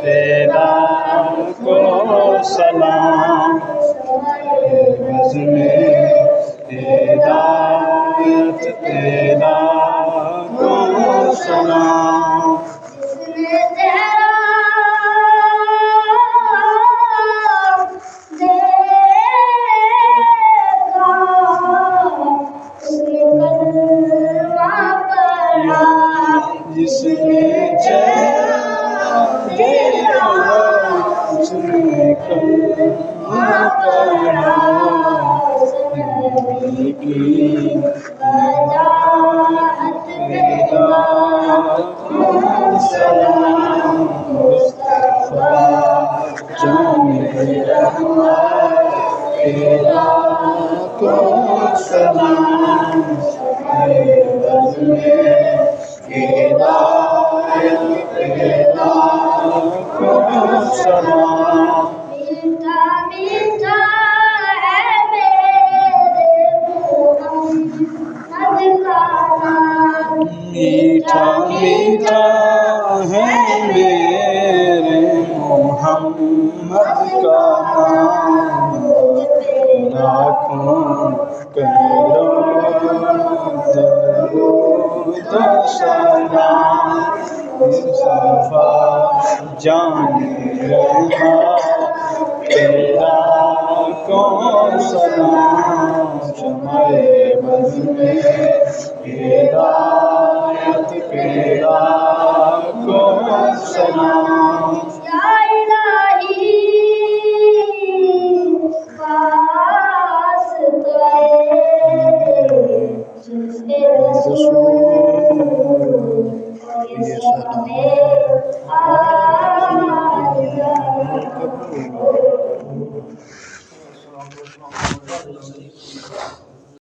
تیرا کو سلام بزم ہدایت تیرا کو سلام جس نے چہرہ دیکھا اس نے کلمہ پڑھا نبی کی ہدایت تیرا کو سلام مصطفیٰ جان رحمت تیرا کو سلام بزم ہدایت تیرا کو سلام میٹھا میٹھا ہے میرے محمد کا نام میٹھا میٹھا ہے میرے محمد کا نام لاکھوں کروڑوں درود و سلام مصطفیٰ جان رحمت تیرا کو سلام شمع بزم ہدایت تیرا کو سلام یا الہی واسطہ رسول یہ سلام